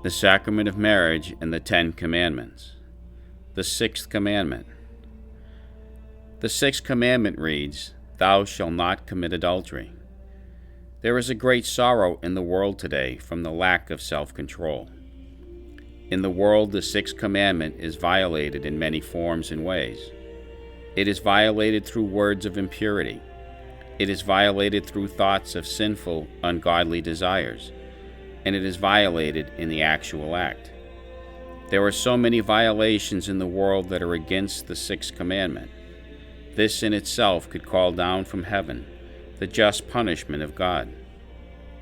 the sacrament of marriage and the 10 Commandments. The 6th Commandment. The 6th Commandment reads, "Thou shalt not commit adultery." There is a great sorrow in the world today from the lack of self-control. In the world, the 6th Commandment is violated in many forms and ways. It is violated through words of impurity. It is violated through thoughts of sinful, ungodly desires. And it is violated in the actual act. There are so many violations in the world that are against the 6th Commandment. This in itself could call down from heaven the just punishment of God.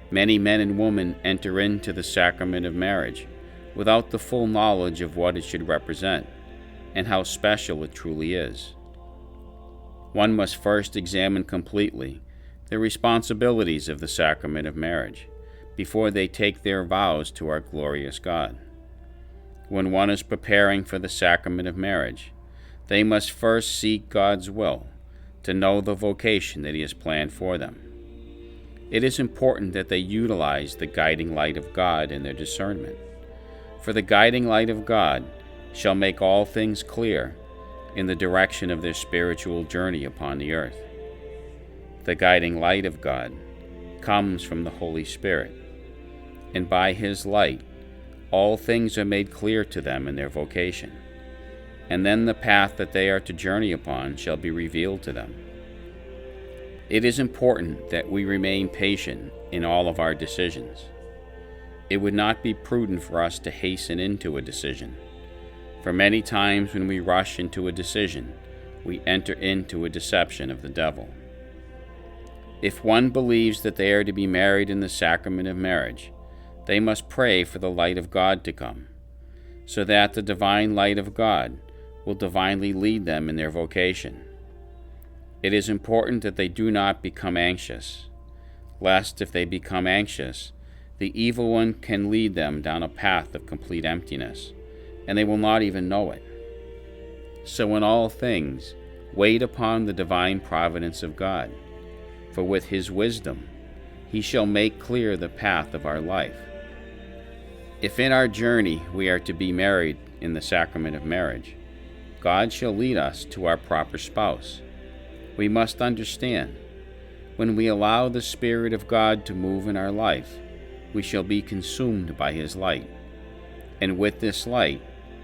Many men and women enter into the sacrament of marriage without the full knowledge of what it should represent and how special it truly is. One must first examine completely the responsibilities of the sacrament of marriage before they take their vows to our glorious God. When one is preparing for the sacrament of marriage, they must first seek God's will to know the vocation that He has planned for them. It is important that they utilize the guiding light of God in their discernment, for the guiding light of God shall make all things clear in the direction of their spiritual journey upon the earth. The guiding light of God comes from the Holy Spirit, and by His light all things are made clear to them in their vocation, and then the path that they are to journey upon shall be revealed to them. It is important that we remain patient in all of our decisions. It would not be prudent for us to hasten into a decision, for many times when we rush into a decision, we enter into a deception of the devil. If one believes that they are to be married in the sacrament of marriage, they must pray for the light of God to come, so that the divine light of God will divinely lead them in their vocation. It is important that they do not become anxious, lest if they become anxious, the evil one can lead them down a path of complete emptiness, and they will not even know it. So in all things, wait upon the divine providence of God, for with His wisdom He shall make clear the path of our life. If in our journey we are to be married in the sacrament of marriage, God shall lead us to our proper spouse. We must understand, when we allow the Spirit of God to move in our life, we shall be consumed by His light. And with this light,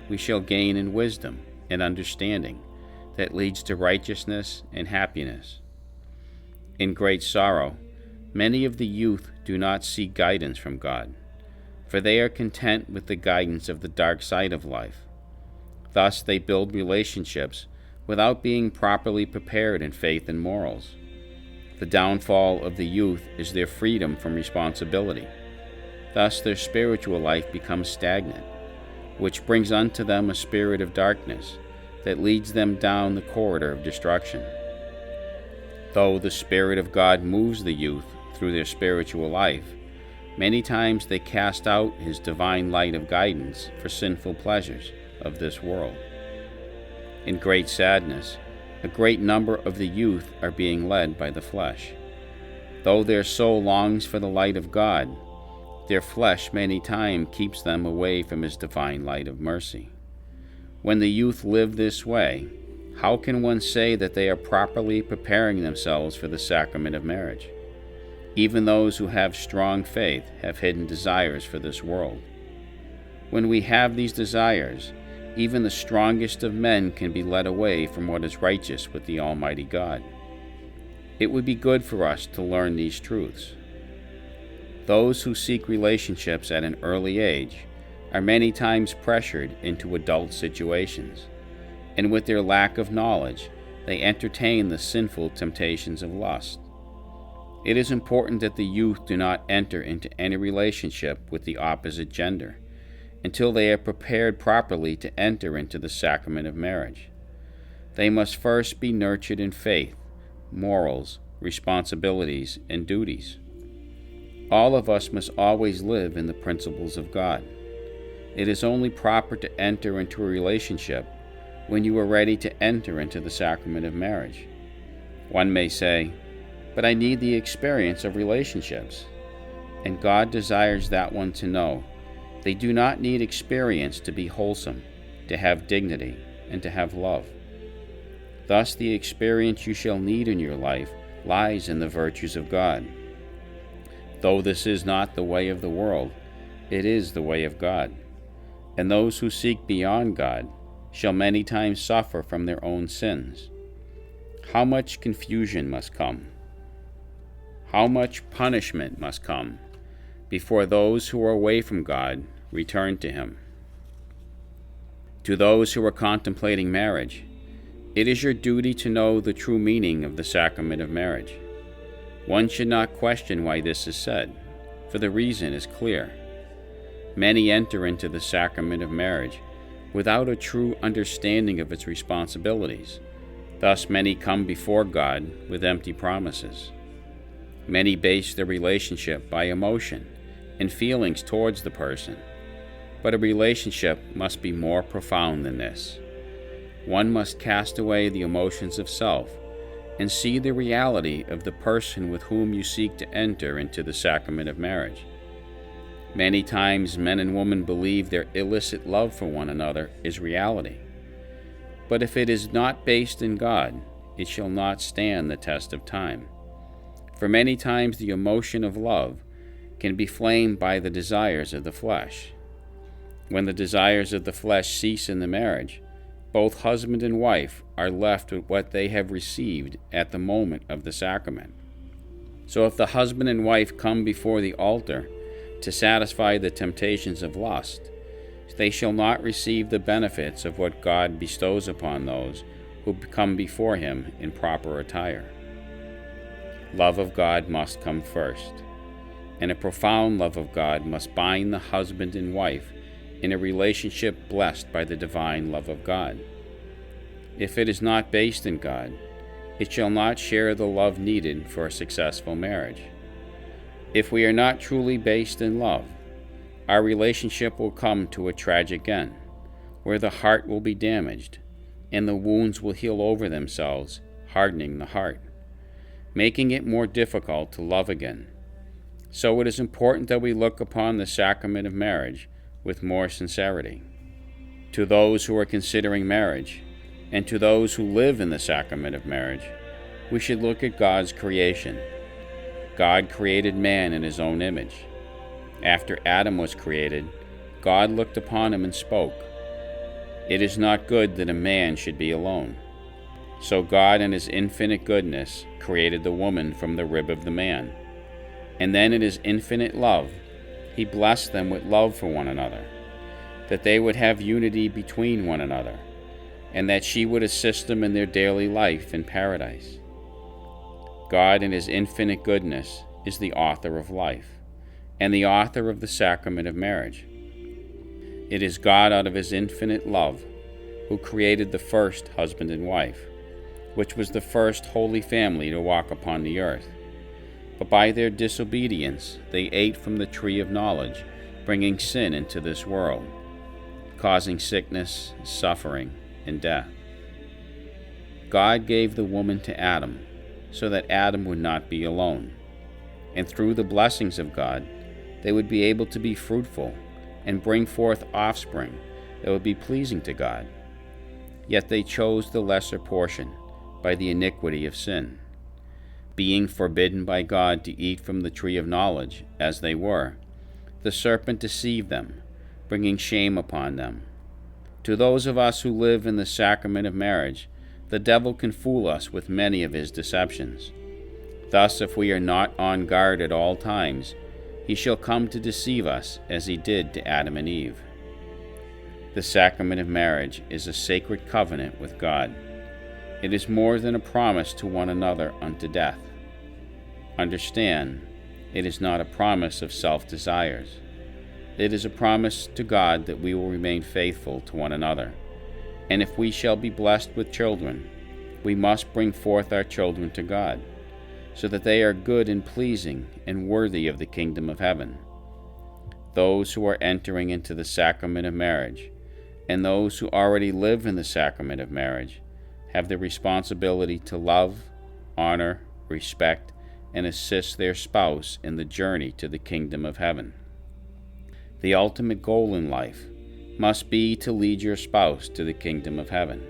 we shall gain in wisdom and understanding that leads to righteousness and happiness. In great sorrow, many of the youth do not seek guidance from God, for they are content with the guidance of the dark side of life. Thus they build relationships without being properly prepared in faith and morals. The downfall of the youth is their freedom from responsibility. Thus their spiritual life becomes stagnant, which brings unto them a spirit of darkness that leads them down the corridor of destruction. Though the Spirit of God moves the youth through their spiritual life, many times they cast out His divine light of guidance for sinful pleasures of this world. In great sadness, a great number of the youth are being led by the flesh. Though their soul longs for the light of God, their flesh many times keeps them away from His divine light of mercy. When the youth live this way, how can one say that they are properly preparing themselves for the sacrament of marriage? Even those who have strong faith have hidden desires for this world. When we have these desires, even the strongest of men can be led away from what is righteous with the Almighty God. It would be good for us to learn these truths. Those who seek relationships at an early age are many times pressured into adult situations, and with their lack of knowledge, they entertain the sinful temptations of lust. It is important that the youth do not enter into any relationship with the opposite gender until they are prepared properly to enter into the sacrament of marriage. They must first be nurtured in faith, morals, responsibilities, and duties. All of us must always live in the principles of God. It is only proper to enter into a relationship when you are ready to enter into the sacrament of marriage. One may say, "But I need the experience of relationships." And God desires that one to know They do not need experience to be wholesome, to have dignity, and to have love. Thus, the experience you shall need in your life lies in the virtues of God. Though this is not the way of the world, it is the way of God. And those who seek beyond God shall many times suffer from their own sins. How much confusion must come? How much punishment must come before those who are away from God return to Him? To those who are contemplating marriage, it is your duty to know the true meaning of the sacrament of marriage. One should not question why this is said, for the reason is clear. Many enter into the sacrament of marriage without a true understanding of its responsibilities. Thus many come before God with empty promises. Many base their relationship by emotion and feelings towards the person, but a relationship must be more profound than this. One must cast away the emotions of self and see the reality of the person with whom you seek to enter into the sacrament of marriage. Many times men and women believe their illicit love for one another is reality. But if it is not based in God, it shall not stand the test of time. For many times the emotion of love can be flamed by the desires of the flesh. When the desires of the flesh cease in the marriage, both husband and wife are left with what they have received at the moment of the sacrament. So if the husband and wife come before the altar to satisfy the temptations of lust, they shall not receive the benefits of what God bestows upon those who come before Him in proper attire. Love of God must come first, and a profound love of God must bind the husband and wife in a relationship blessed by the divine love of God. If it is not based in God, it shall not share the love needed for a successful marriage. If we are not truly based in love, our relationship will come to a tragic end, where the heart will be damaged, and the wounds will heal over themselves, hardening the heart, making it more difficult to love again. So it is important that we look upon the sacrament of marriage with more sincerity. To those who are considering marriage, and to those who live in the sacrament of marriage, we should look at God's creation. God created man in His own image. After Adam was created, God looked upon him and spoke, "It is not good that a man should be alone." So God in His infinite goodness created the woman from the rib of the man. And then in His infinite love, He blessed them with love for one another, that they would have unity between one another, and that she would assist them in their daily life in paradise. God in His infinite goodness is the author of life, and the author of the sacrament of marriage. It is God out of His infinite love who created the first husband and wife, which was the first holy family to walk upon the earth. But by their disobedience they ate from the tree of knowledge, bringing sin into this world, causing sickness, suffering, and death. God gave the woman to Adam, so that Adam would not be alone, and through the blessings of God, they would be able to be fruitful and bring forth offspring that would be pleasing to God. Yet they chose the lesser portion by the iniquity of sin. Being forbidden by God to eat from the tree of knowledge, as they were, the serpent deceived them, bringing shame upon them. To those of us who live in the sacrament of marriage, the devil can fool us with many of his deceptions. Thus, if we are not on guard at all times, he shall come to deceive us as he did to Adam and Eve. The sacrament of marriage is a sacred covenant with God. It is more than a promise to one another unto death. Understand, it is not a promise of self-desires. It is a promise to God that we will remain faithful to one another. And if we shall be blessed with children, we must bring forth our children to God, so that they are good and pleasing and worthy of the kingdom of heaven. Those who are entering into the sacrament of marriage, and those who already live in the sacrament of marriage, have the responsibility to love, honor, respect, and assist their spouse in the journey to the kingdom of heaven. The ultimate goal in life must be to lead your spouse to the kingdom of heaven.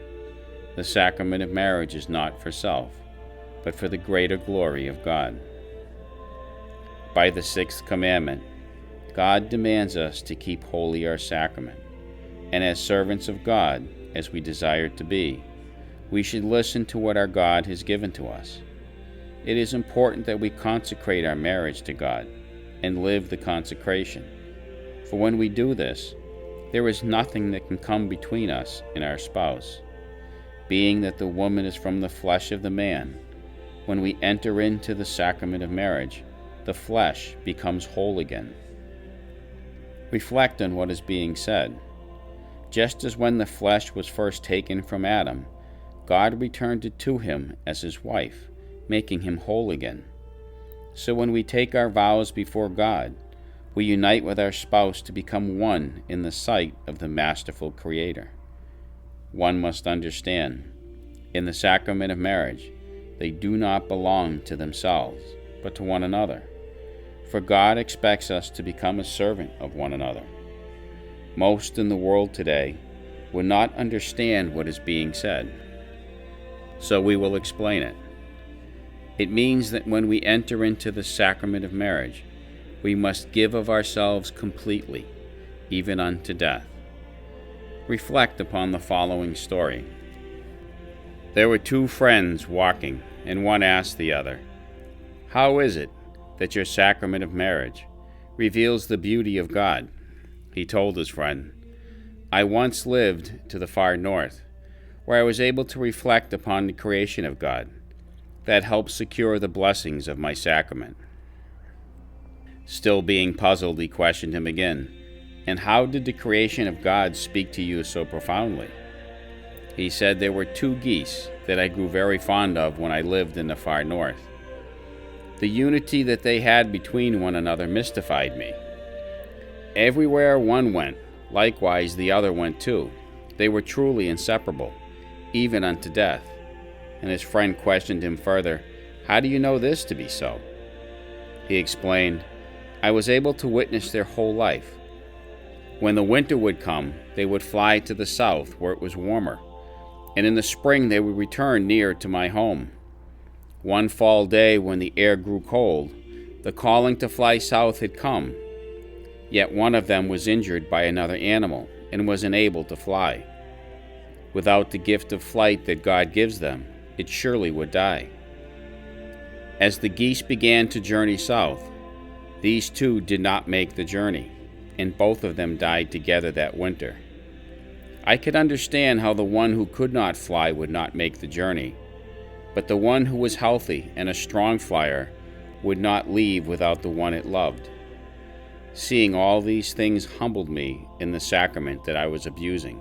The sacrament of marriage is not for self, but for the greater glory of God. By the sixth commandment, God demands us to keep holy our sacrament, and as servants of God, as we desire to be, we should listen to what our God has given to us. It is important that we consecrate our marriage to God and live the consecration. For when we do this, there is nothing that can come between us and our spouse. Being that the woman is from the flesh of the man, when we enter into the sacrament of marriage, the flesh becomes whole again. Reflect on what is being said. Just as when the flesh was first taken from Adam, God returned it to him as his wife, making him whole again. So when we take our vows before God, we unite with our spouse to become one in the sight of the masterful Creator. One must understand, in the sacrament of marriage, they do not belong to themselves, but to one another. For God expects us to become a servant of one another. Most in the world today would not understand what is being said, so we will explain it. It means that when we enter into the sacrament of marriage, we must give of ourselves completely, even unto death. Reflect upon the following story. There were two friends walking, and one asked the other, "How is it that your sacrament of marriage reveals the beauty of God?" He told his friend, "I once lived to the far north, where I was able to reflect upon the creation of God. That helped secure the blessings of my sacrament." Still being puzzled, he questioned him again, "And how did the creation of God speak to you so profoundly?" He said, "There were two geese that I grew very fond of when I lived in the far north. The unity that they had between one another mystified me. Everywhere one went, likewise the other went too. They were truly inseparable, even unto death." And his friend questioned him further, "How do you know this to be so?" He explained, "I was able to witness their whole life. When the winter would come, they would fly to the south where it was warmer, and in the spring they would return near to my home. One fall day when the air grew cold, the calling to fly south had come. Yet one of them was injured by another animal and was unable to fly. Without the gift of flight that God gives them, it surely would die. As the geese began to journey south, these two did not make the journey, and both of them died together that winter. I could understand how the one who could not fly would not make the journey, but the one who was healthy and a strong flyer would not leave without the one it loved. Seeing all these things humbled me in the sacrament that I was abusing.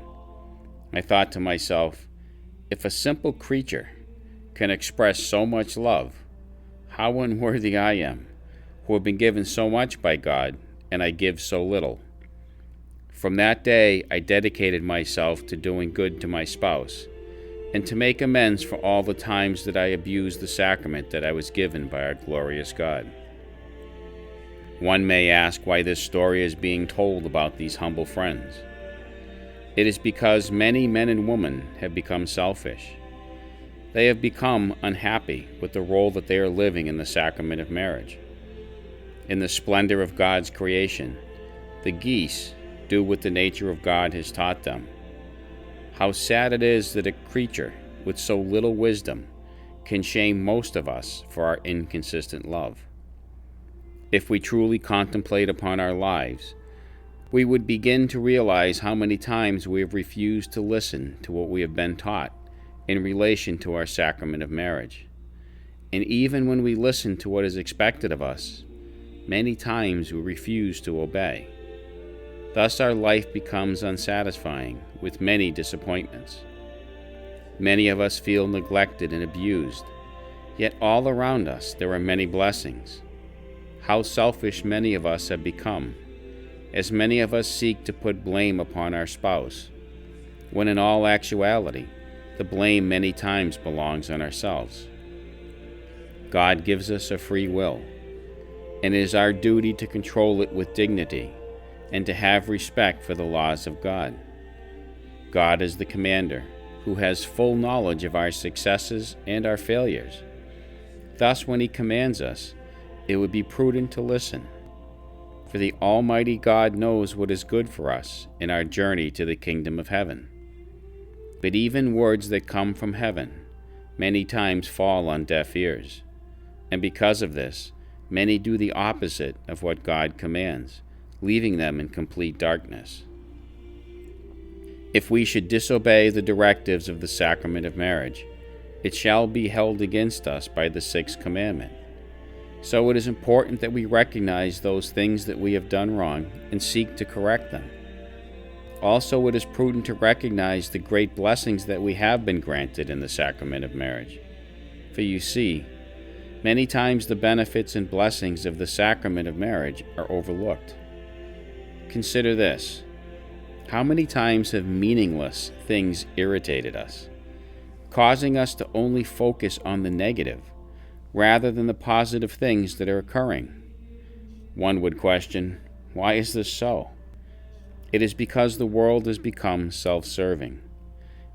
I thought to myself, if a simple creature can express so much love, how unworthy I am, who have been given so much by God, and I give so little." From that day, I dedicated myself to doing good to my spouse, and to make amends for all the times that I abused the sacrament that I was given by our glorious God. One may ask why this story is being told about these humble friends. It is because many men and women have become selfish. They have become unhappy with the role that they are living in the sacrament of marriage. In the splendor of God's creation, the geese do what the nature of God has taught them. How sad it is that a creature with so little wisdom can shame most of us for our inconsistent love. If we truly contemplate upon our lives, we would begin to realize how many times we have refused to listen to what we have been taught in relation to our sacrament of marriage. And even when we listen to what is expected of us, many times we refuse to obey. Thus our life becomes unsatisfying, with many disappointments. Many of us feel neglected and abused, yet all around us there are many blessings. How selfish many of us have become, as many of us seek to put blame upon our spouse, when in all actuality, the blame many times belongs on ourselves. God gives us a free will, and it is our duty to control it with dignity, and to have respect for the laws of God. God is the commander, who has full knowledge of our successes and our failures. Thus, when He commands us, it would be prudent to listen, for the Almighty God knows what is good for us in our journey to the kingdom of heaven. But even words that come from heaven many times fall on deaf ears, and because of this, many do the opposite of what God commands, leaving them in complete darkness. If we should disobey the directives of the sacrament of marriage, it shall be held against us by the sixth commandment. So it is important that we recognize those things that we have done wrong and seek to correct them. Also, it is prudent to recognize the great blessings that we have been granted in the sacrament of marriage. For you see, many times the benefits and blessings of the sacrament of marriage are overlooked. Consider this. How many times have meaningless things irritated us, causing us to only focus on the negative rather than the positive things that are occurring? One would question, why is this so? It is because the world has become self-serving,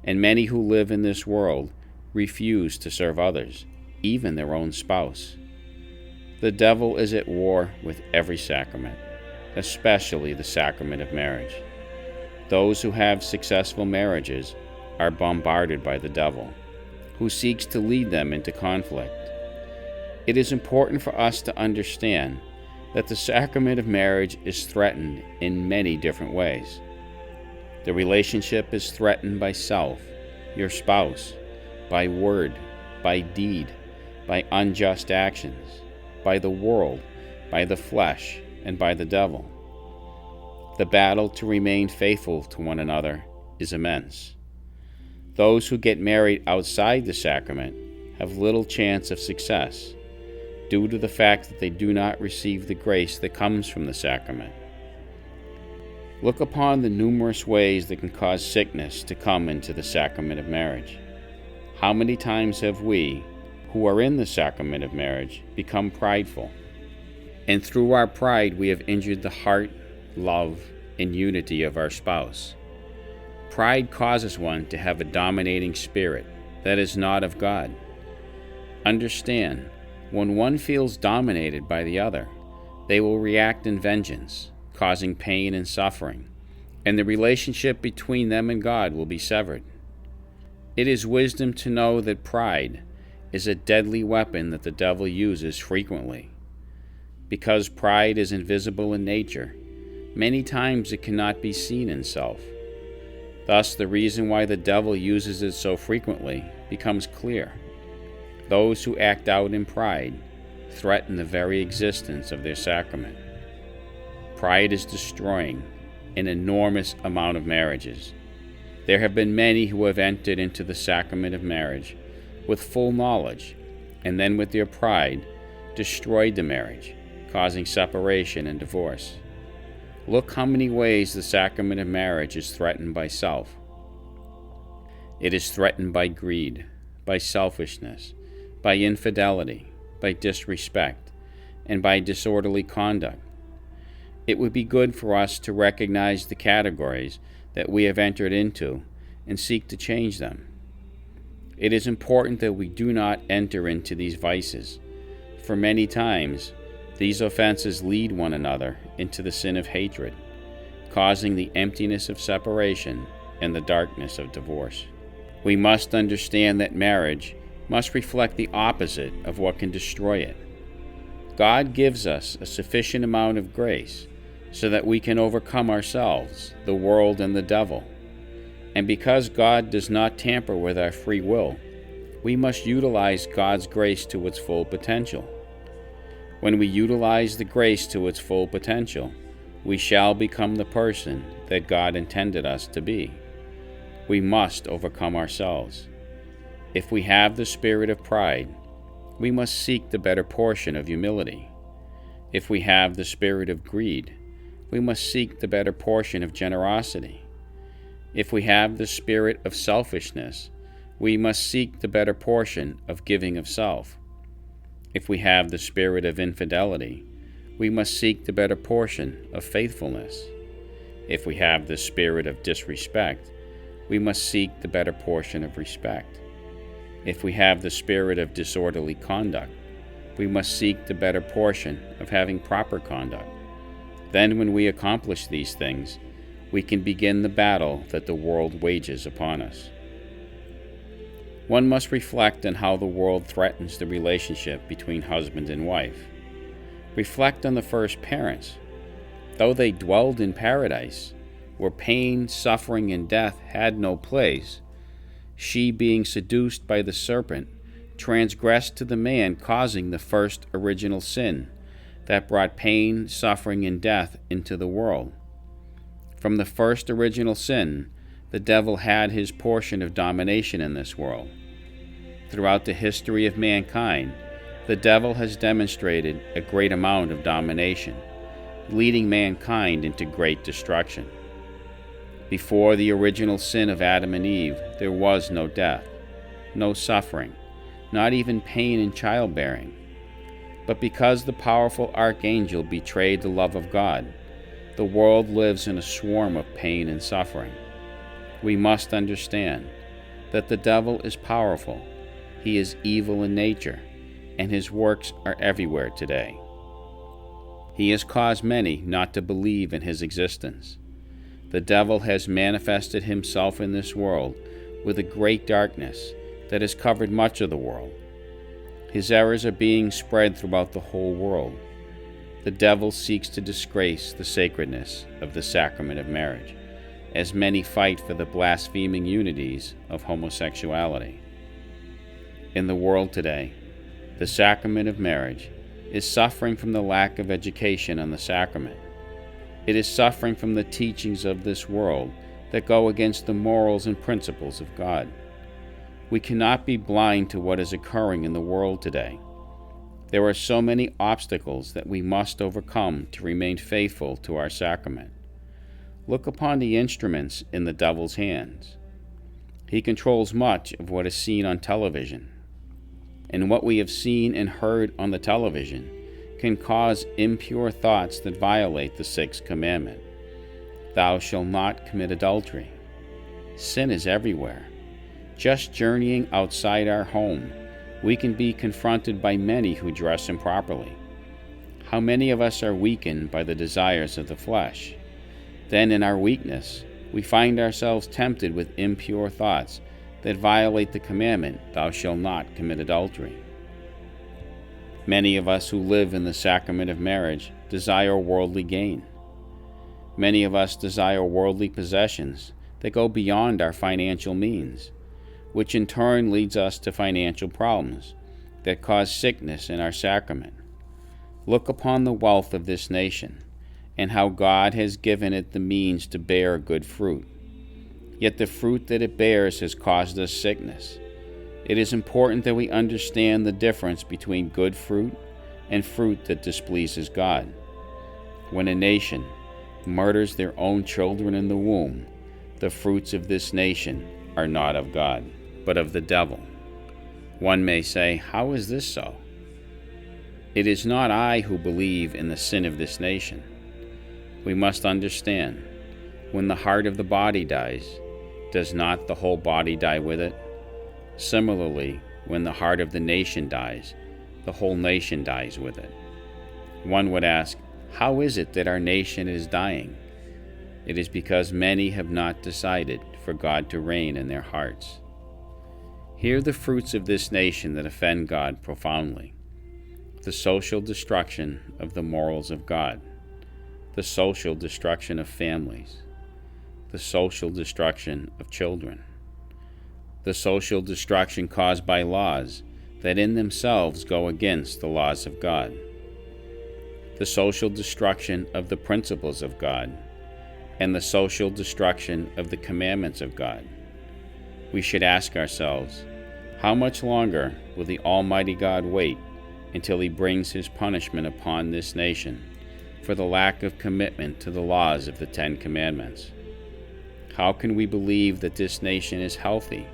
and many who live in this world refuse to serve others, even their own spouse. The devil is at war with every sacrament, especially the sacrament of marriage. Those who have successful marriages are bombarded by the devil, who seeks to lead them into conflict. It is important for us to understand that the sacrament of marriage is threatened in many different ways. The relationship is threatened by self, your spouse, by word, by deed, by unjust actions, by the world, by the flesh, and by the devil. The battle to remain faithful to one another is immense. Those who get married outside the sacrament have little chance of success, due to the fact that they do not receive the grace that comes from the sacrament. Look upon the numerous ways that can cause sickness to come into the sacrament of marriage. How many times have we, who are in the sacrament of marriage, become prideful? And through our pride we have injured the heart, love, and unity of our spouse. Pride causes one to have a dominating spirit that is not of God. Understand, when one feels dominated by the other, they will react in vengeance, causing pain and suffering, and the relationship between them and God will be severed. It is wisdom to know that pride is a deadly weapon that the devil uses frequently. Because pride is invisible in nature, many times it cannot be seen in self. Thus, the reason why the devil uses it so frequently becomes clear. Those who act out in pride threaten the very existence of their sacrament. Pride is destroying an enormous amount of marriages. There have been many who have entered into the sacrament of marriage with full knowledge, and then with their pride destroyed the marriage, causing separation and divorce. Look how many ways the sacrament of marriage is threatened by self. It is threatened by greed, by selfishness, by infidelity, by disrespect, and by disorderly conduct. It would be good for us to recognize the categories that we have entered into and seek to change them. It is important that we do not enter into these vices, for many times these offenses lead one another into the sin of hatred, causing the emptiness of separation and the darkness of divorce. We must understand that marriage must reflect the opposite of what can destroy it. God gives us a sufficient amount of grace so that we can overcome ourselves, the world, and the devil. And because God does not tamper with our free will, we must utilize God's grace to its full potential. When we utilize the grace to its full potential, we shall become the person that God intended us to be. We must overcome ourselves. If we have the spirit of pride, we must seek the better portion of humility. If we have the spirit of greed, we must seek the better portion of generosity. If we have the spirit of selfishness, we must seek the better portion of giving of self. If we have the spirit of infidelity, we must seek the better portion of faithfulness. If we have the spirit of disrespect, we must seek the better portion of respect. If we have the spirit of disorderly conduct, we must seek the better portion of having proper conduct. Then when we accomplish these things, we can begin the battle that the world wages upon us. One must reflect on how the world threatens the relationship between husband and wife. Reflect on the first parents. Though they dwelled in paradise, where pain, suffering, and death had no place, she, being seduced by the serpent, transgressed to the man, causing the first original sin that brought pain, suffering, and death into the world. From the first original sin, the devil had his portion of domination in this world. Throughout the history of mankind, the devil has demonstrated a great amount of domination, leading mankind into great destruction. Before the original sin of Adam and Eve, there was no death, no suffering, not even pain in childbearing. But because the powerful archangel betrayed the love of God, the world lives in a swarm of pain and suffering. We must understand that the devil is powerful, he is evil in nature, and his works are everywhere today. He has caused many not to believe in his existence. The devil has manifested himself in this world with a great darkness that has covered much of the world. His errors are being spread throughout the whole world. The devil seeks to disgrace the sacredness of the sacrament of marriage, as many fight for the blaspheming unities of homosexuality. In the world today, the sacrament of marriage is suffering from the lack of education on the sacrament. It is suffering from the teachings of this world that go against the morals and principles of God. We cannot be blind to what is occurring in the world today. There are so many obstacles that we must overcome to remain faithful to our sacrament. Look upon the instruments in the devil's hands. He controls much of what is seen on television. And what we have seen and heard on the television can cause impure thoughts that violate the sixth commandment. Thou shalt not commit adultery. Sin is everywhere. Just journeying outside our home, we can be confronted by many who dress improperly. How many of us are weakened by the desires of the flesh? Then in our weakness, we find ourselves tempted with impure thoughts that violate the commandment, thou shalt not commit adultery. Many of us who live in the sacrament of marriage desire worldly gain. Many of us desire worldly possessions that go beyond our financial means, which in turn leads us to financial problems that cause sickness in our sacrament. Look upon the wealth of this nation and how God has given it the means to bear good fruit. Yet the fruit that it bears has caused us sickness. It is important that we understand the difference between good fruit and fruit that displeases God. When a nation murders their own children in the womb, the fruits of this nation are not of God, but of the devil. One may say, how is this so? It is not I who believe in the sin of this nation. We must understand, when the heart of the body dies, does not the whole body die with it? Similarly, when the heart of the nation dies, the whole nation dies with it. One would ask, how is it that our nation is dying? It is because many have not decided for God to reign in their hearts. Here are the fruits of this nation that offend God profoundly: the social destruction of the morals of God, the social destruction of families, the social destruction of children, the social destruction caused by laws that in themselves go against the laws of God, the social destruction of the principles of God, and the social destruction of the commandments of God. We should ask ourselves, how much longer will the Almighty God wait until He brings His punishment upon this nation for the lack of commitment to the laws of the 10 Commandments? How can we believe that this nation is healthy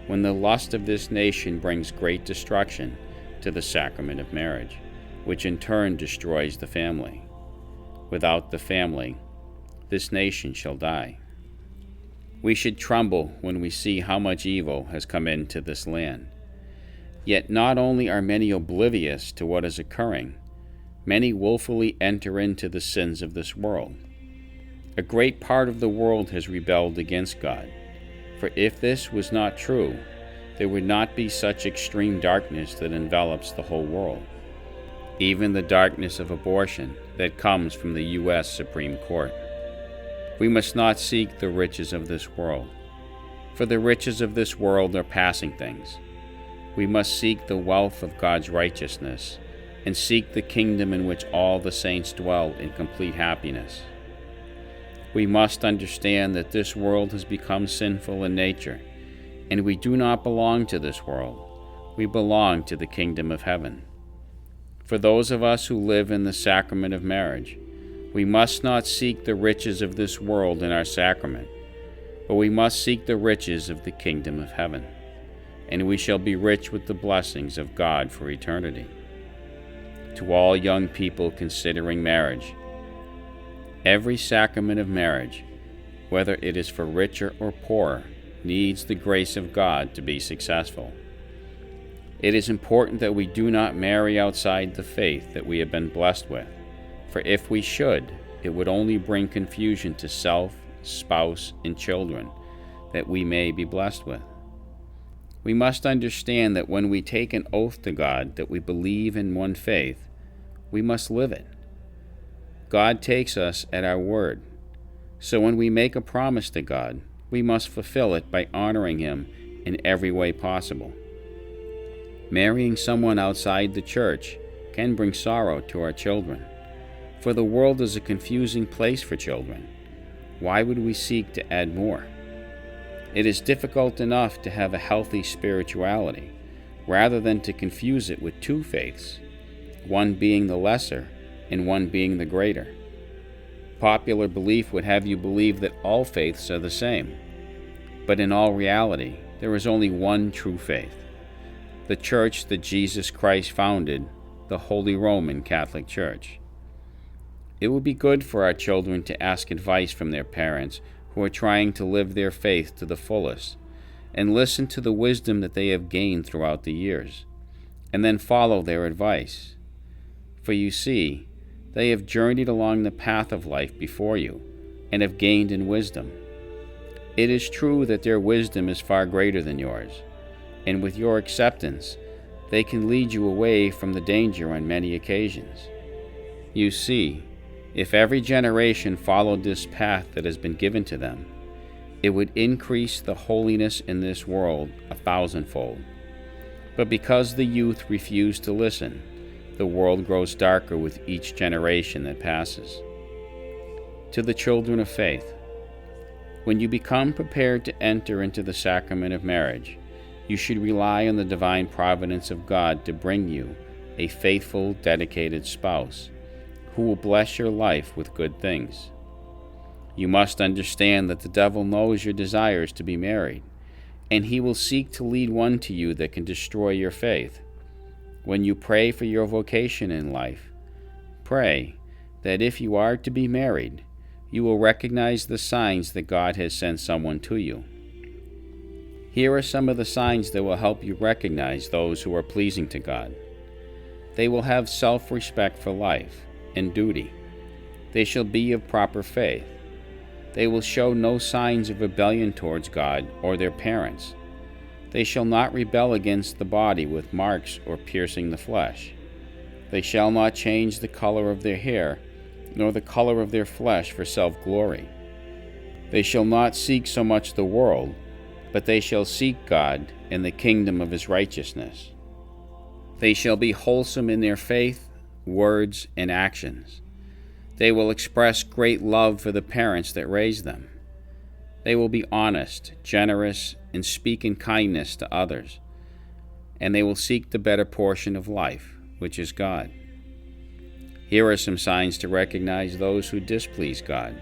when the lust of this nation brings great destruction to the sacrament of marriage, which in turn destroys the family? Without the family, this nation shall die. We should tremble when we see how much evil has come into this land. Yet not only are many oblivious to what is occurring, many willfully enter into the sins of this world. A great part of the world has rebelled against God, for if this was not true, there would not be such extreme darkness that envelops the whole world. Even the darkness of abortion that comes from the U.S. Supreme Court. We must not seek the riches of this world, for the riches of this world are passing things. We must seek the wealth of God's righteousness, and seek the kingdom in which all the saints dwell in complete happiness. We must understand that this world has become sinful in nature, and we do not belong to this world. We belong to the kingdom of heaven. For those of us who live in the sacrament of marriage, we must not seek the riches of this world in our sacrament, but we must seek the riches of the kingdom of heaven, and we shall be rich with the blessings of God for eternity. To all young people considering marriage, every sacrament of marriage, whether it is for richer or poorer, needs the grace of God to be successful. It is important that we do not marry outside the faith that we have been blessed with, for if we should, it would only bring confusion to self, spouse, and children that we may be blessed with. We must understand that when we take an oath to God that we believe in one faith, we must live it. God takes us at our word, so when we make a promise to God, we must fulfill it by honoring Him in every way possible. Marrying someone outside the church can bring sorrow to our children, for the world is a confusing place for children. Why would we seek to add more? It is difficult enough to have a healthy spirituality, rather than to confuse it with two faiths, one being the lesser and one being the greater. Popular belief would have you believe that all faiths are the same, but in all reality, there is only one true faith, the church that Jesus Christ founded, the Holy Roman Catholic Church. It would be good for our children to ask advice from their parents who are trying to live their faith to the fullest, and listen to the wisdom that they have gained throughout the years, and then follow their advice. For you see, they have journeyed along the path of life before you, and have gained in wisdom. It is true that their wisdom is far greater than yours, and with your acceptance, they can lead you away from the danger on many occasions. You see, if every generation followed this path that has been given to them, it would increase the holiness in this world 1,000-fold. But because the youth refuse to listen, the world grows darker with each generation that passes. To the children of faith, when you become prepared to enter into the sacrament of marriage, you should rely on the divine providence of God to bring you a faithful, dedicated spouse who will bless your life with good things. You must understand that the devil knows your desires to be married, and he will seek to lead one to you that can destroy your faith. When you pray for your vocation in life, pray that if you are to be married, you will recognize the signs that God has sent someone to you. Here are some of the signs that will help you recognize those who are pleasing to God. They will have self-respect for life and duty. They shall be of proper faith. They will show no signs of rebellion towards God or their parents. They shall not rebel against the body with marks or piercing the flesh. They shall not change the color of their hair, nor the color of their flesh for self-glory. They shall not seek so much the world, but they shall seek God and the kingdom of His righteousness. They shall be wholesome in their faith, words, and actions. They will express great love for the parents that raised them. They will be honest, generous, and speak in kindness to others. And they will seek the better portion of life, which is God. Here are some signs to recognize those who displease God.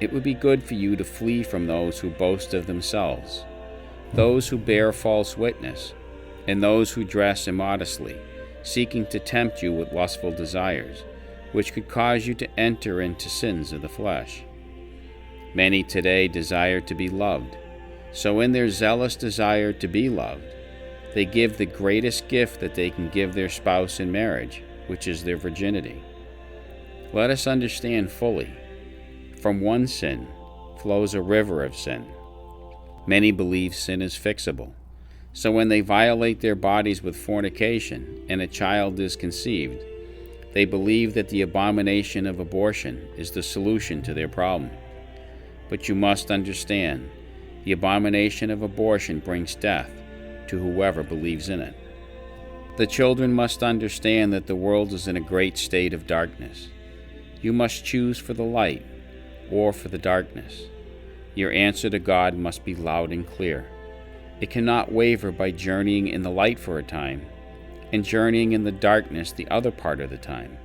It would be good for you to flee from those who boast of themselves, those who bear false witness, and those who dress immodestly, seeking to tempt you with lustful desires, which could cause you to enter into sins of the flesh. Many today desire to be loved, so in their zealous desire to be loved, they give the greatest gift that they can give their spouse in marriage, which is their virginity. Let us understand fully, from one sin flows a river of sin. Many believe sin is fixable, so when they violate their bodies with fornication and a child is conceived, they believe that the abomination of abortion is the solution to their problem. But you must understand, the abomination of abortion brings death to whoever believes in it. The children must understand that the world is in a great state of darkness. You must choose for the light or for the darkness. Your answer to God must be loud and clear. It cannot waver by journeying in the light for a time and journeying in the darkness the other part of the time.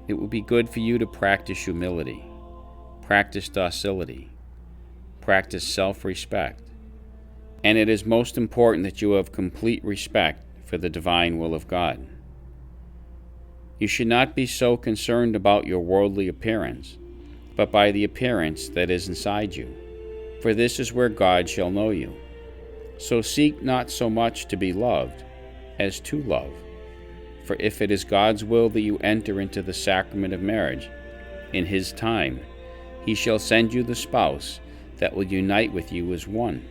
It will be good for you to practice humility, practice docility, practice self-respect, and it is most important that you have complete respect for the divine will of God. You should not be so concerned about your worldly appearance, but by the appearance that is inside you, for this is where God shall know you. So seek not so much to be loved as to love. For if it is God's will that you enter into the sacrament of marriage, in His time, He shall send you the spouse that will unite with you as one.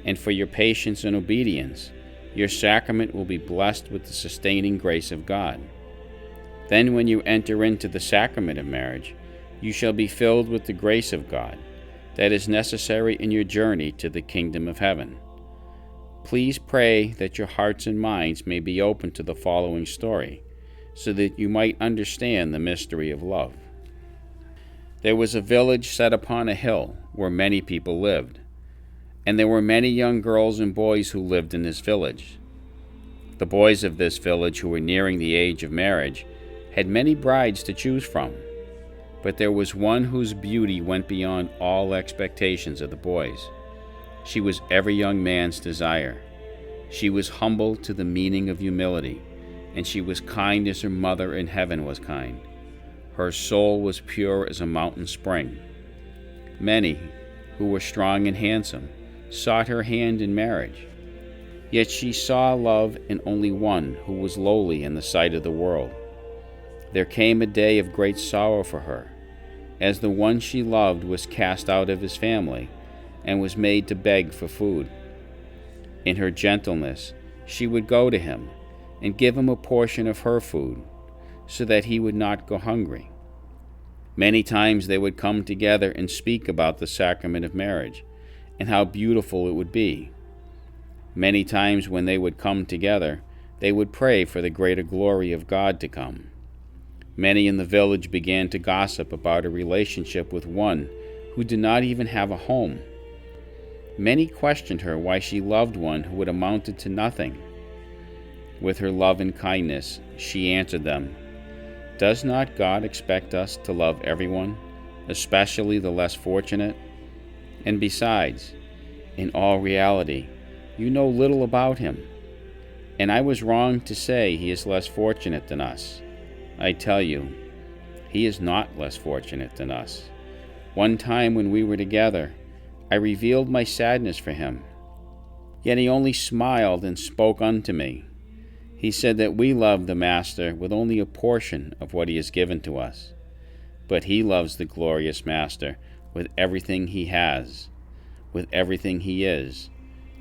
And for your patience and obedience, your sacrament will be blessed with the sustaining grace of God. Then when you enter into the sacrament of marriage, you shall be filled with the grace of God that is necessary in your journey to the kingdom of heaven. Please pray that your hearts and minds may be open to the following story, so that you might understand the mystery of love. There was a village set upon a hill where many people lived, and there were many young girls and boys who lived in this village. The boys of this village, who were nearing the age of marriage, had many brides to choose from, but there was one whose beauty went beyond all expectations of the boys. She was every young man's desire. She was humble to the meaning of humility, and she was kind as her mother in heaven was kind. Her soul was pure as a mountain spring. Many, who were strong and handsome, sought her hand in marriage. Yet she saw love in only one who was lowly in the sight of the world. There came a day of great sorrow for her, as the one she loved was cast out of his family and was made to beg for food. In her gentleness, she would go to him and give him a portion of her food, so that he would not go hungry. Many times they would come together and speak about the sacrament of marriage and how beautiful it would be. Many times when they would come together, they would pray for the greater glory of God to come. Many in the village began to gossip about a relationship with one who did not even have a home. Many questioned her why she loved one who had amounted to nothing. With her love and kindness, she answered them, "Does not God expect us to love everyone, especially the less fortunate? And besides, in all reality, you know little about him, and I was wrong to say he is less fortunate than us. I tell you, he is not less fortunate than us. One time when we were together, I revealed my sadness for him. Yet he only smiled and spoke unto me. He said that we love the Master with only a portion of what he has given to us, but he loves the glorious Master with everything he has, with everything he is,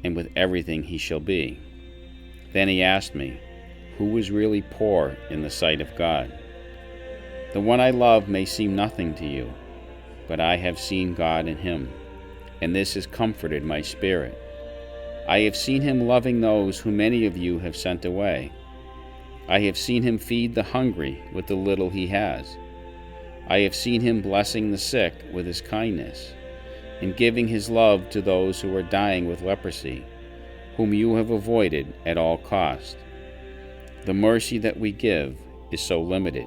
and with everything he shall be." Then he asked me, "Who was really poor in the sight of God?" "The one I love may seem nothing to you, but I have seen God in him, and this has comforted my spirit. I have seen him loving those who many of you have sent away. I have seen him feed the hungry with the little he has. I have seen him blessing the sick with his kindness, and giving his love to those who are dying with leprosy, whom you have avoided at all cost. The mercy that we give is so limited,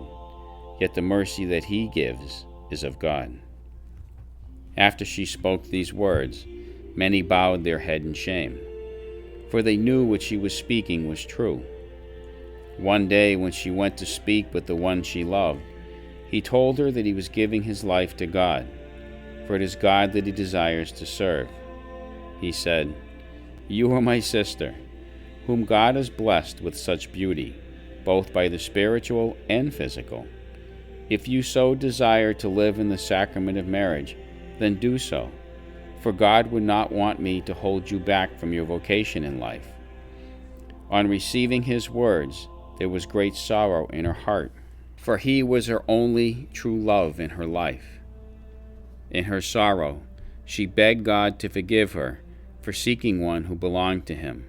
yet the mercy that he gives is of God." After she spoke these words, many bowed their head in shame, for they knew what she was speaking was true. One day when she went to speak with the one she loved, he told her that he was giving his life to God, for it is God that he desires to serve. He said, "You are my sister, whom God has blessed with such beauty, both by the spiritual and physical. If you so desire to live in the sacrament of marriage, then do so, for God would not want me to hold you back from your vocation in life." On receiving his words, there was great sorrow in her heart, for he was her only true love in her life. In her sorrow, she begged God to forgive her for seeking one who belonged to him.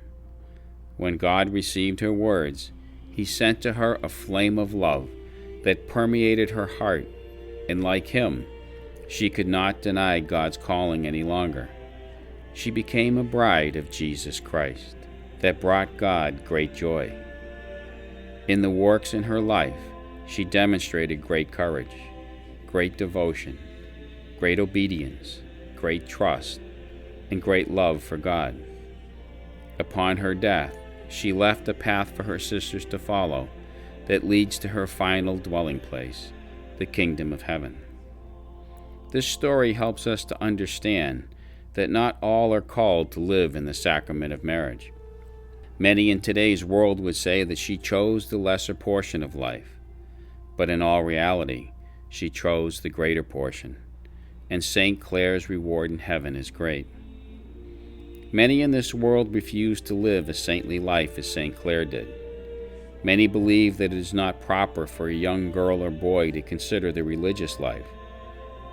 When God received her words, he sent to her a flame of love that permeated her heart, and like him, she could not deny God's calling any longer. She became a bride of Jesus Christ that brought God great joy. In the works in her life, she demonstrated great courage, great devotion, great obedience, great trust, and great love for God. Upon her death, she left a path for her sisters to follow that leads to her final dwelling place, the kingdom of heaven. This story helps us to understand that not all are called to live in the sacrament of marriage. Many in today's world would say that she chose the lesser portion of life, but in all reality, she chose the greater portion, and St. Clare's reward in heaven is great. Many in this world refuse to live a saintly life as St. Clare did. Many believe that it is not proper for a young girl or boy to consider the religious life.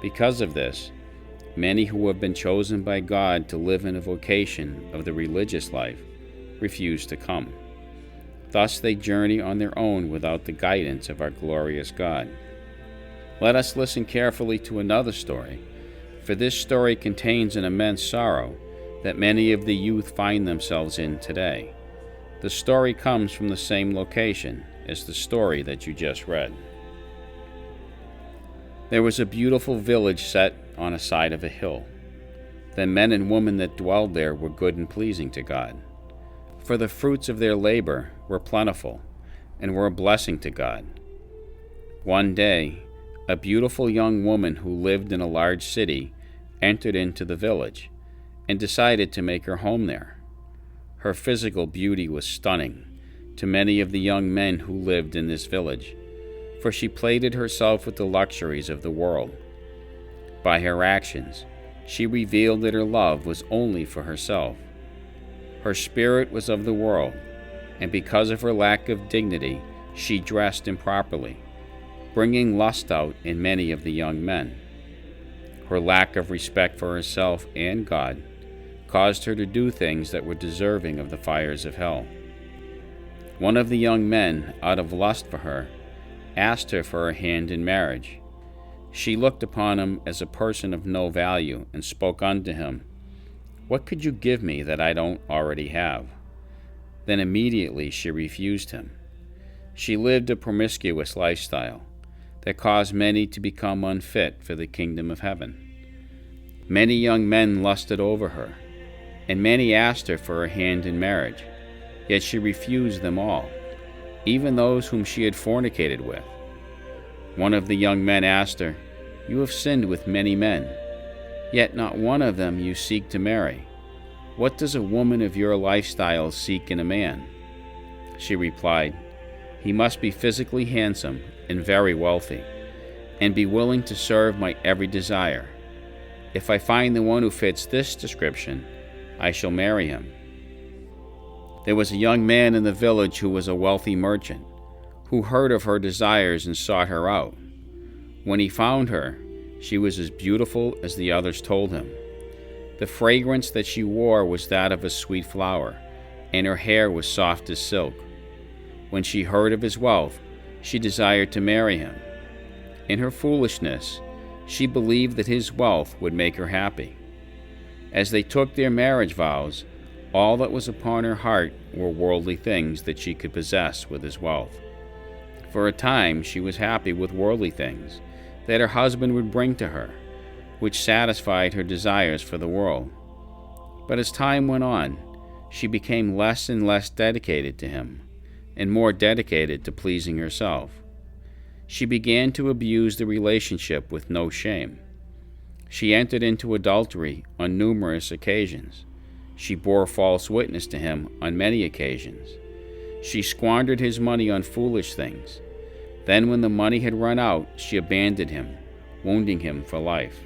Because of this, many who have been chosen by God to live in a vocation of the religious life refuse to come. Thus they journey on their own without the guidance of our glorious God. Let us listen carefully to another story, for this story contains an immense sorrow that many of the youth find themselves in today. The story comes from the same location as the story that you just read. There was a beautiful village set on a side of a hill. The men and women that dwelled there were good and pleasing to God, for the fruits of their labor were plentiful and were a blessing to God. One day, a beautiful young woman who lived in a large city entered into the village and decided to make her home there. Her physical beauty was stunning to many of the young men who lived in this village, for she plated herself with the luxuries of the world. By her actions, she revealed that her love was only for herself. Her spirit was of the world, and because of her lack of dignity, she dressed improperly, bringing lust out in many of the young men. Her lack of respect for herself and God caused her to do things that were deserving of the fires of hell. One of the young men, out of lust for her, asked her for her hand in marriage. She looked upon him as a person of no value and spoke unto him, "What could you give me that I don't already have?" Then immediately she refused him. She lived a promiscuous lifestyle that caused many to become unfit for the kingdom of heaven. Many young men lusted over her, and many asked her for her hand in marriage, yet she refused them all, even those whom she had fornicated with. One of the young men asked her, "You have sinned with many men, yet not one of them you seek to marry. What does a woman of your lifestyle seek in a man?" She replied, "He must be physically handsome and very wealthy, and be willing to serve my every desire. If I find the one who fits this description, I shall marry him." There was a young man in the village who was a wealthy merchant, who heard of her desires and sought her out. When he found her, she was as beautiful as the others told him. The fragrance that she wore was that of a sweet flower, and her hair was soft as silk. When she heard of his wealth, she desired to marry him. In her foolishness, she believed that his wealth would make her happy. As they took their marriage vows, all that was upon her heart were worldly things that she could possess with his wealth. For a time she was happy with worldly things that her husband would bring to her, which satisfied her desires for the world. But as time went on, she became less and less dedicated to him, and more dedicated to pleasing herself. She began to abuse the relationship with no shame. She entered into adultery on numerous occasions. She bore false witness to him on many occasions. She squandered his money on foolish things. Then when the money had run out, she abandoned him, wounding him for life.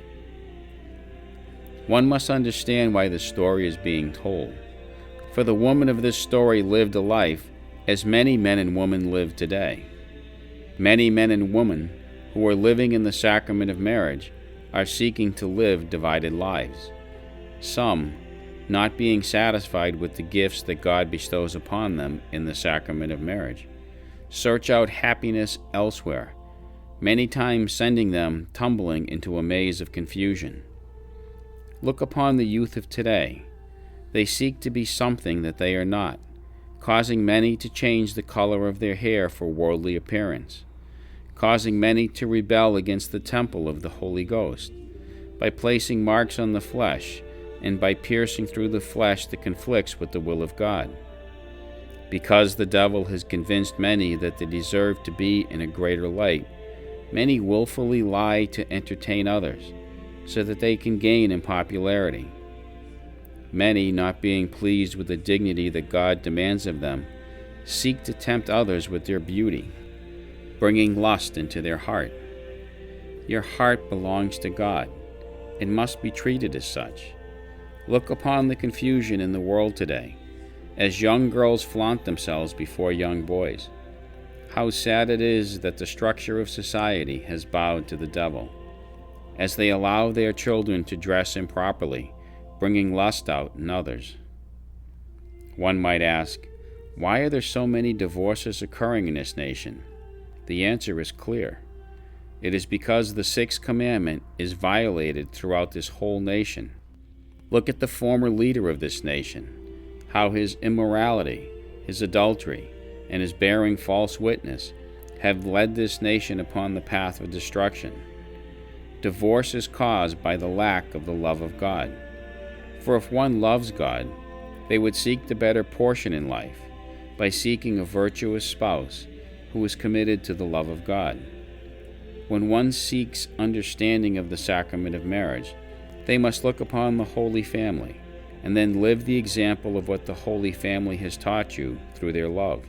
One must understand why this story is being told. For the woman of this story lived a life as many men and women live today. Many men and women who are living in the sacrament of marriage are seeking to live divided lives. Some, not being satisfied with the gifts that God bestows upon them in the sacrament of marriage, search out happiness elsewhere, many times sending them tumbling into a maze of confusion. Look upon the youth of today. They seek to be something that they are not, causing many to change the color of their hair for worldly appearance, causing many to rebel against the temple of the Holy Ghost, by placing marks on the flesh and by piercing through the flesh that conflicts with the will of God. Because the devil has convinced many that they deserve to be in a greater light, many willfully lie to entertain others, so that they can gain in popularity. Many, not being pleased with the dignity that God demands of them, seek to tempt others with their beauty, bringing lust into their heart. Your heart belongs to God and must be treated as such. Look upon the confusion in the world today, as young girls flaunt themselves before young boys. How sad it is that the structure of society has bowed to the devil, as they allow their children to dress improperly, bringing lust out in others. One might ask, why are there so many divorces occurring in this nation? The answer is clear. It is because the sixth commandment is violated throughout this whole nation. Look at the former leader of this nation, how his immorality, his adultery, and his bearing false witness have led this nation upon the path of destruction. Divorce is caused by the lack of the love of God. For if one loves God, they would seek the better portion in life by seeking a virtuous spouse who is committed to the love of God. When one seeks understanding of the sacrament of marriage, they must look upon the Holy Family and then live the example of what the Holy Family has taught you through their love.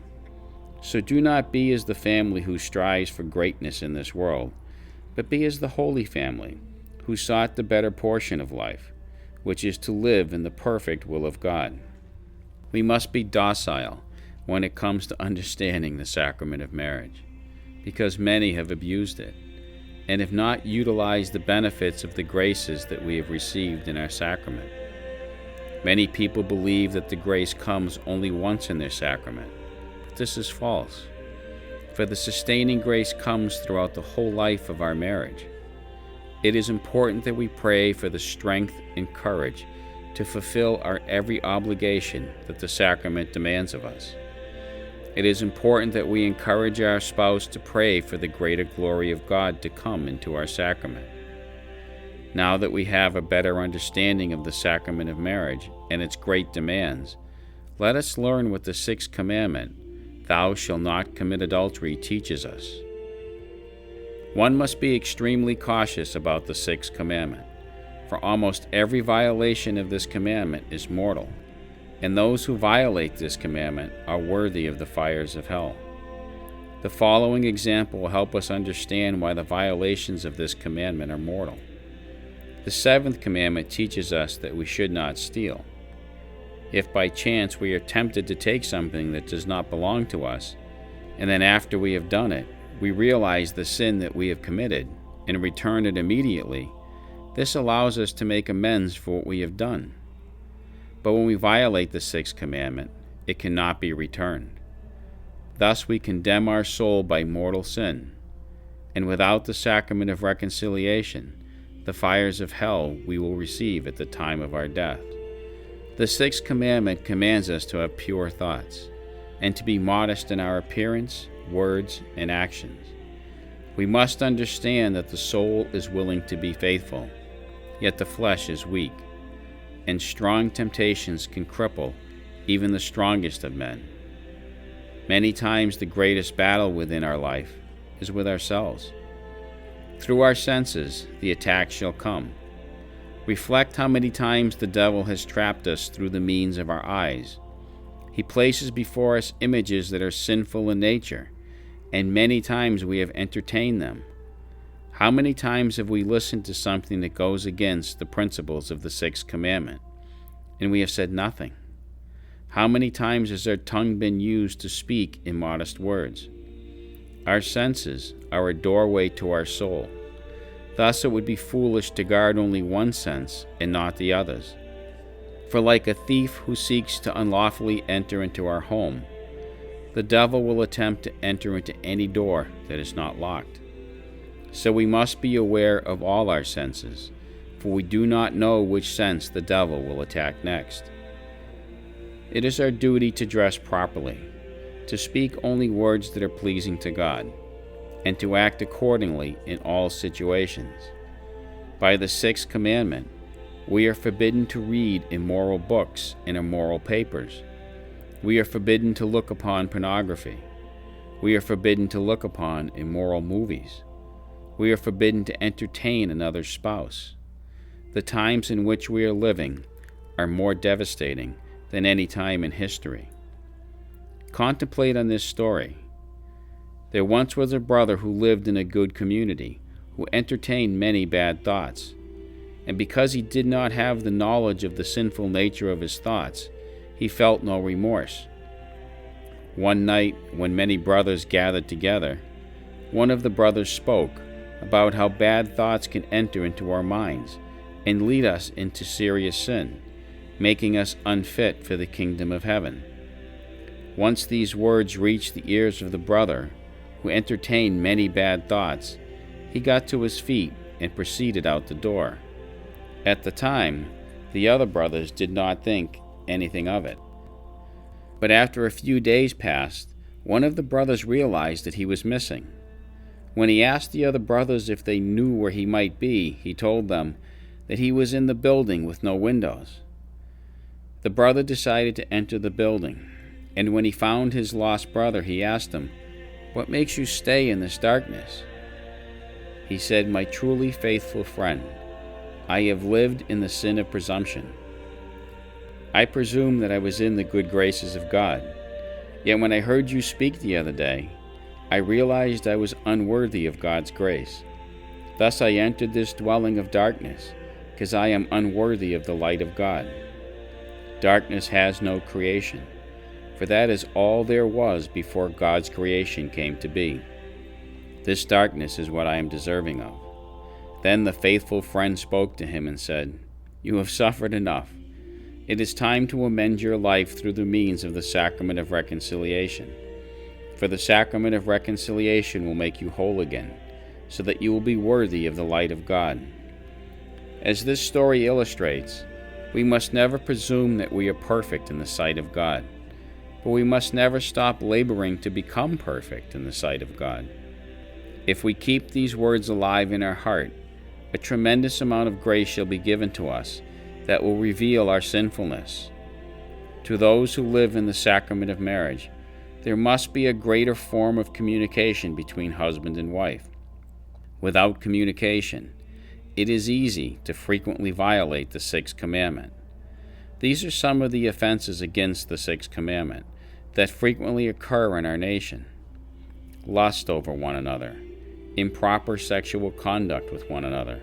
So do not be as the family who strives for greatness in this world, but be as the Holy Family who sought the better portion of life, which is to live in the perfect will of God. We must be docile when it comes to understanding the sacrament of marriage, because many have abused it and have not utilized the benefits of the graces that we have received in our sacrament. Many people believe that the grace comes only once in their sacrament. But this is false, for the sustaining grace comes throughout the whole life of our marriage. It is important that we pray for the strength and courage to fulfill our every obligation that the sacrament demands of us. It is important that we encourage our spouse to pray for the greater glory of God to come into our sacrament. Now that we have a better understanding of the sacrament of marriage and its great demands, let us learn what the sixth commandment, "Thou shalt not commit adultery," teaches us. One must be extremely cautious about the sixth commandment, for almost every violation of this commandment is mortal, and those who violate this commandment are worthy of the fires of hell. The following example will help us understand why the violations of this commandment are mortal. The seventh commandment teaches us that we should not steal. If by chance we are tempted to take something that does not belong to us, and then after we have done it, we realize the sin that we have committed and return it immediately, this allows us to make amends for what we have done. But when we violate the sixth commandment, it cannot be returned. Thus we condemn our soul by mortal sin, and without the sacrament of reconciliation, the fires of hell we will receive at the time of our death. The sixth commandment commands us to have pure thoughts, and to be modest in our appearance, words, and actions. We must understand that the soul is willing to be faithful, yet the flesh is weak, and strong temptations can cripple even the strongest of men. Many times the greatest battle within our life is with ourselves. Through our senses the attack shall come, Reflect how many times the devil has trapped us through the means of our eyes. He places before us images that are sinful in nature, and many times we have entertained them. How many times have we listened to something that goes against the principles of the sixth commandment, and we have said nothing? How many times has our tongue been used to speak immodest words? Our senses are a doorway to our soul. Thus it would be foolish to guard only one sense and not the others. For like a thief who seeks to unlawfully enter into our home, the devil will attempt to enter into any door that is not locked. So we must be aware of all our senses, for we do not know which sense the devil will attack next. It is our duty to dress properly, to speak only words that are pleasing to God, and to act accordingly in all situations. By the sixth commandment, we are forbidden to read immoral books and immoral papers. We are forbidden to look upon pornography. We are forbidden to look upon immoral movies. We are forbidden to entertain another spouse. The times in which we are living are more devastating than any time in history. Contemplate on this story. There once was a brother who lived in a good community, who entertained many bad thoughts. And because he did not have the knowledge of the sinful nature of his thoughts, he felt no remorse. One night, when many brothers gathered together, one of the brothers spoke about how bad thoughts can enter into our minds and lead us into serious sin, making us unfit for the kingdom of heaven. Once these words reached the ears of the brother, who entertained many bad thoughts, he got to his feet and proceeded out the door. At the time, the other brothers did not think anything of it. But after a few days passed, one of the brothers realized that he was missing. When he asked the other brothers if they knew where he might be, he told them that he was in the building with no windows. The brother decided to enter the building, and when he found his lost brother, he asked him, "What makes you stay in this darkness?" He said, "My truly faithful friend, I have lived in the sin of presumption. I presumed that I was in the good graces of God. Yet when I heard you speak the other day, I realized I was unworthy of God's grace. Thus I entered this dwelling of darkness, because I am unworthy of the light of God. Darkness has no creation, for that is all there was before God's creation came to be. This darkness is what I am deserving of." Then the faithful friend spoke to him and said, "You have suffered enough. It is time to amend your life through the means of the sacrament of reconciliation. For the sacrament of reconciliation will make you whole again, so that you will be worthy of the light of God." As this story illustrates, we must never presume that we are perfect in the sight of God, but we must never stop laboring to become perfect in the sight of God. If we keep these words alive in our heart, a tremendous amount of grace shall be given to us that will reveal our sinfulness. To those who live in the sacrament of marriage, there must be a greater form of communication between husband and wife. Without communication, it is easy to frequently violate the sixth commandment. These are some of the offenses against the sixth commandment that frequently occur in our nation: lust over one another, improper sexual conduct with one another,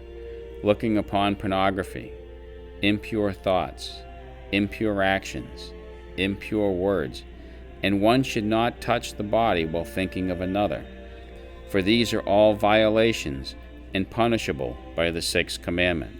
looking upon pornography, impure thoughts, impure actions, impure words, and one should not touch the body while thinking of another, for these are all violations and punishable by the sixth commandment.